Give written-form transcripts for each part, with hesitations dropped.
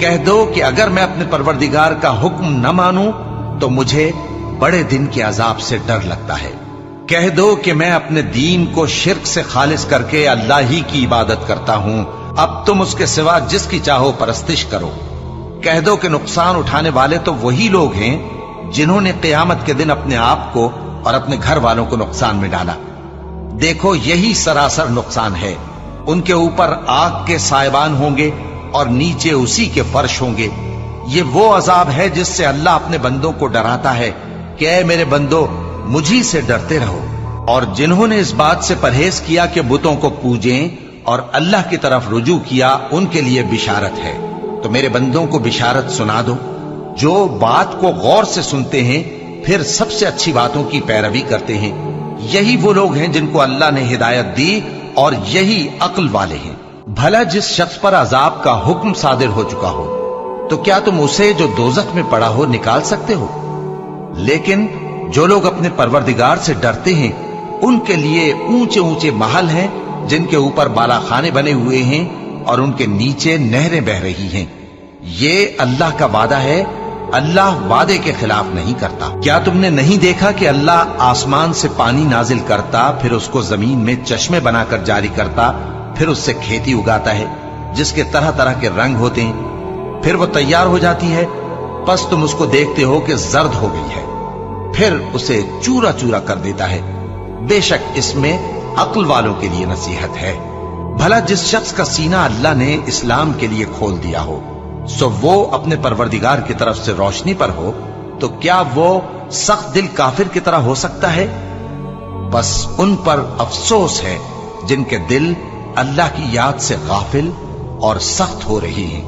کہہ دو کہ اگر میں اپنے پروردگار کا حکم نہ مانوں تو مجھے بڑے دن کے عذاب سے ڈر لگتا ہے۔ کہہ دو کہ میں اپنے دین کو شرک سے خالص کر کے اللہ ہی کی عبادت کرتا ہوں، اب تم اس کے سوا جس کی چاہو پرستش کرو۔ کہہ دو کہ نقصان اٹھانے والے تو وہی لوگ ہیں جنہوں نے قیامت کے دن اپنے آپ کو اور اپنے گھر والوں کو نقصان میں ڈالا۔ دیکھو یہی سراسر نقصان ہے، ان کے اوپر آگ کے سائبان ہوں گے اور نیچے اسی کے فرش ہوں گے۔ یہ وہ عذاب ہے جس سے اللہ اپنے بندوں کو ڈراتا ہے کہ اے میرے بندو مجھی سے ڈرتے رہو، اور جنہوں نے اس بات سے پرہیز کیا کہ بتوں کو پوجیں اور اللہ کی طرف رجوع کیا ان کے لیے بشارت ہے۔ تو میرے بندوں کو بشارت سنا دو جو بات کو غور سے سنتے ہیں پھر سب سے اچھی باتوں کی پیروی کرتے ہیں، یہی وہ لوگ ہیں جن کو اللہ نے ہدایت دی اور یہی عقل والے ہیں۔ بھلا جس شخص پر عذاب کا حکم صادر ہو چکا ہو تو کیا تم اسے جو دوزخ میں پڑا ہو نکال سکتے ہو؟ لیکن جو لوگ اپنے پروردگار سے ڈرتے ہیں ان کے لیے اونچے اونچے محل ہیں جن کے اوپر بالا خانے بنے ہوئے ہیں اور ان کے نیچے نہریں بہ رہی ہیں۔ یہ اللہ کا وعدہ ہے، اللہ وعدے کے خلاف نہیں کرتا۔ کیا تم نے نہیں دیکھا کہ اللہ آسمان سے پانی نازل کرتا، پھر اس کو زمین میں چشمے بنا کر جاری کرتا، پھر اس سے کھیتی اگاتا ہے جس کے طرح طرح کے رنگ ہوتے ہیں، پھر وہ تیار ہو جاتی ہے، پس تم اس کو دیکھتے ہو کہ زرد ہو گئی ہے، پھر اسے چورا چورا کر دیتا ہے۔ بے شک اس میں عقل والوں کے لیے نصیحت ہے۔ بھلا جس شخص کا سینہ اللہ نے اسلام کے لیے کھول دیا ہو سو وہ اپنے پروردگار کی طرف سے روشنی پر ہو، تو کیا وہ سخت دل کافر کی طرح ہو سکتا ہے؟ بس ان پر افسوس ہے جن کے دل اللہ کی یاد سے غافل اور سخت ہو رہی ہیں،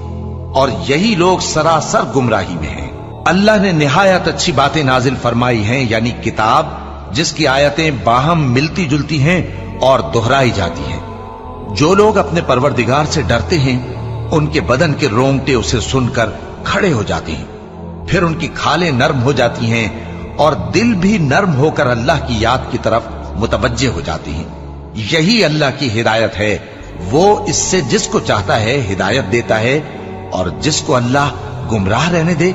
اور یہی لوگ سراسر گمراہی میں ہیں۔ اللہ نے نہایت اچھی باتیں نازل فرمائی ہیں، یعنی کتاب جس کی آیتیں باہم ملتی جلتی ہیں اور دہرائی جاتی ہیں۔ جو لوگ اپنے پروردگار سے ڈرتے ہیں ان کے بدن کے رونگٹے اسے سن کر کھڑے ہو جاتے ہیں، پھر ان کی کھالیں نرم ہو جاتی ہیں اور دل بھی نرم ہو کر اللہ کی یاد کی طرف متوجہ ہو جاتے ہیں۔ یہی اللہ کی ہدایت ہے، وہ اس سے جس کو چاہتا ہے ہدایت دیتا ہے، اور جس کو اللہ گمراہ رہنے دے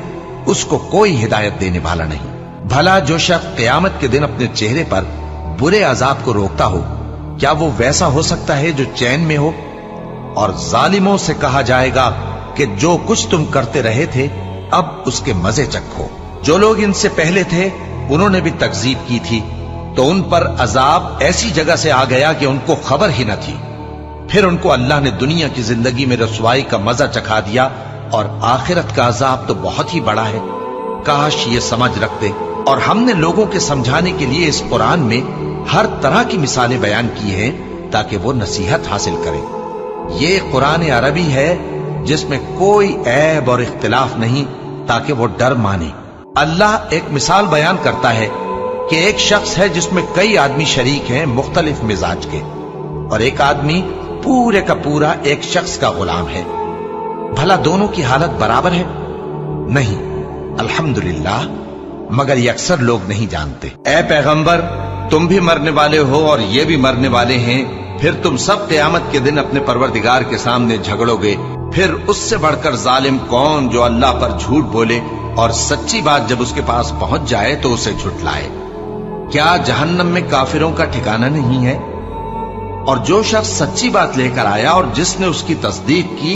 اس کو کوئی ہدایت دینے والا نہیں۔ بھلا جو شخص قیامت کے دن اپنے چہرے پر برے عذاب کو روکتا ہو کیا وہ ویسا ہو سکتا ہے جو چین میں ہو؟ اور ظالموں سے کہا جائے گا کہ جو کچھ تم کرتے رہے تھے اب اس کے مزے چکھو۔ جو لوگ ان سے پہلے تھے انہوں نے بھی تکذیب کی تھی، تو ان پر عذاب ایسی جگہ سے آ گیا کہ ان کو خبر ہی نہ تھی۔ پھر ان کو اللہ نے دنیا کی زندگی میں رسوائی کا مزہ چکھا دیا، اور آخرت کا عذاب تو بہت ہی بڑا ہے۔ کاش یہ سمجھ رکھتے، اور ہم نے لوگوں کے سمجھانے کے لیے اس قرآن میں ہر طرح کی مثالیں بیان کی ہیں تاکہ وہ نصیحت حاصل کریں۔ یہ قرآن عربی ہے جس میں کوئی عیب اور اختلاف نہیں تاکہ وہ ڈر مانے۔ اللہ ایک مثال بیان کرتا ہے کہ ایک شخص ہے جس میں کئی آدمی شریک ہیں مختلف مزاج کے، اور ایک آدمی پورے کا پورا ایک شخص کا غلام ہے۔ بھلا دونوں کی حالت برابر ہے؟ نہیں، الحمدللہ، مگر یہ اکثر لوگ نہیں جانتے۔ اے پیغمبر، تم بھی مرنے والے ہو اور یہ بھی مرنے والے ہیں، پھر تم سب قیامت کے دن اپنے پروردگار کے سامنے جھگڑو گے۔ پھر اس سے بڑھ کر ظالم کون جو اللہ پر جھوٹ بولے اور سچی بات جب اس کے پاس پہنچ جائے تو اسے جھٹلائے۔ کیا جہنم میں کافروں کا ٹھکانہ نہیں ہے؟ اور جو شخص سچی بات لے کر آیا اور جس نے اس کی تصدیق کی